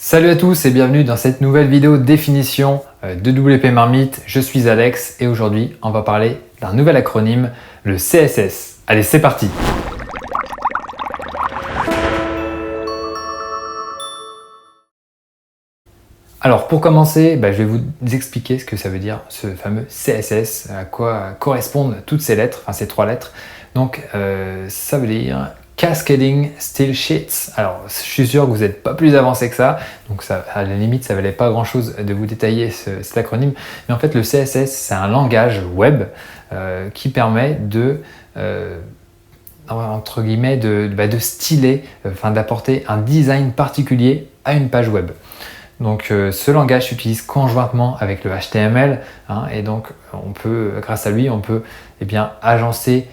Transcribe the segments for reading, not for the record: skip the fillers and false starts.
Salut à tous et bienvenue dans cette nouvelle vidéo définition de WP Marmite. Je suis Alex et aujourd'hui on va parler d'un nouvel acronyme, le CSS. Allez, c'est parti! Alors pour commencer, je vais vous expliquer ce que ça veut dire ce fameux CSS, à quoi correspondent toutes ces lettres, enfin ces trois lettres. Donc ça veut dire Cascading Style Sheets. Alors je suis sûr que vous n'êtes pas plus avancé que ça, donc ça, à la limite ça valait pas grand chose de vous détailler cet acronyme, mais en fait le CSS c'est un langage web qui permet de entre guillemets de styler, d'apporter un design particulier à une page web. Donc ce langage s'utilise conjointement avec le HTML et donc on peut, grâce à lui, on peut agencer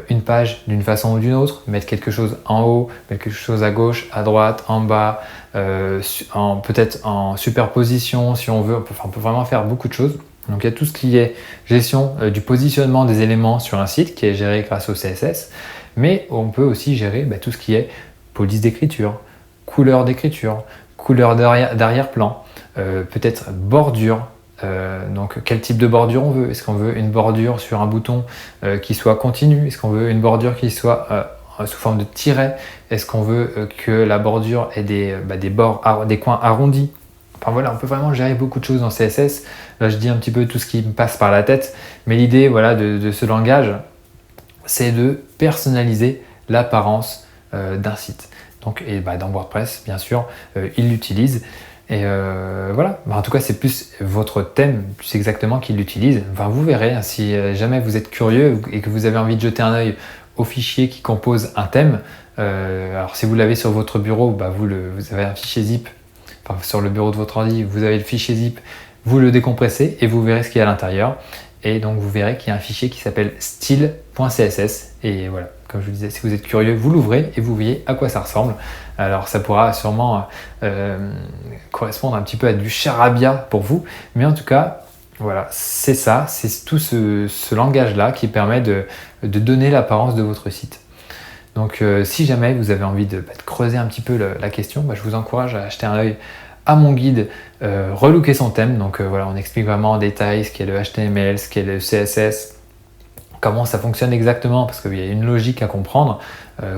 une page d'une façon ou d'une autre, mettre quelque chose en haut, mettre quelque chose à gauche, à droite, en bas, peut-être en superposition si on veut. On peut vraiment faire beaucoup de choses. Donc il y a tout ce qui est gestion du positionnement des éléments sur un site qui est géré grâce au CSS, mais on peut aussi gérer tout ce qui est police d'écriture, couleur d'écriture, couleur d'arrière-plan, peut-être bordure. Donc quel type de bordure on veut? Est-ce qu'on veut une bordure sur un bouton qui soit continue? Est-ce qu'on veut une bordure qui soit sous forme de tiret? Est-ce qu'on veut que la bordure ait des bords, des coins arrondis? Enfin voilà, on peut vraiment gérer beaucoup de choses dans CSS. Là je dis un petit peu tout ce qui me passe par la tête, mais l'idée de ce langage, c'est de personnaliser l'apparence d'un site. Donc, dans WordPress, bien sûr, il l'utilise. Et voilà, en tout cas, c'est plus votre thème, plus exactement, qu'il l'utilise. Vous verrez, si jamais vous êtes curieux et que vous avez envie de jeter un œil au fichier qui compose un thème, alors si vous l'avez sur votre bureau, vous avez un fichier zip, sur le bureau de votre ordi, vous avez le fichier zip, vous le décompressez et vous verrez ce qu'il y a à l'intérieur. Et donc vous verrez qu'il y a un fichier qui s'appelle style.css et voilà, comme je vous disais, si vous êtes curieux, vous l'ouvrez et vous voyez à quoi ça ressemble. Alors ça pourra sûrement correspondre un petit peu à du charabia pour vous, mais en tout cas, voilà, c'est ça, c'est tout ce langage-là qui permet de donner l'apparence de votre site. Donc si jamais vous avez envie de creuser un petit peu la question, je vous encourage à jeter un œil à mon guide relooker son thème. Donc voilà, on explique vraiment en détail ce qu'est le HTML, ce qu'est le CSS, comment ça fonctionne exactement, parce qu'il y a une logique à comprendre,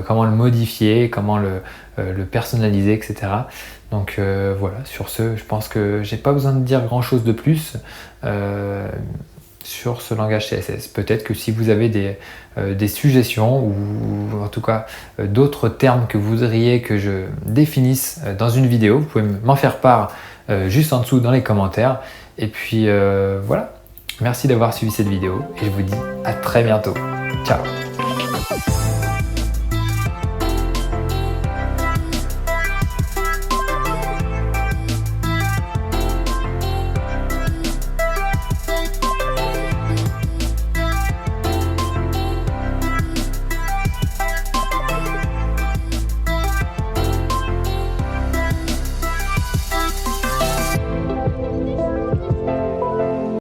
comment le modifier, comment le personnaliser, etc. Donc voilà, sur ce, je pense que j'ai pas besoin de dire grand chose de plus sur ce langage CSS. Peut-être que si vous avez des suggestions ou en tout cas d'autres termes que vous voudriez que je définisse dans une vidéo, vous pouvez m'en faire part juste en dessous dans les commentaires. Et puis voilà, merci d'avoir suivi cette vidéo et je vous dis à très bientôt. Ciao!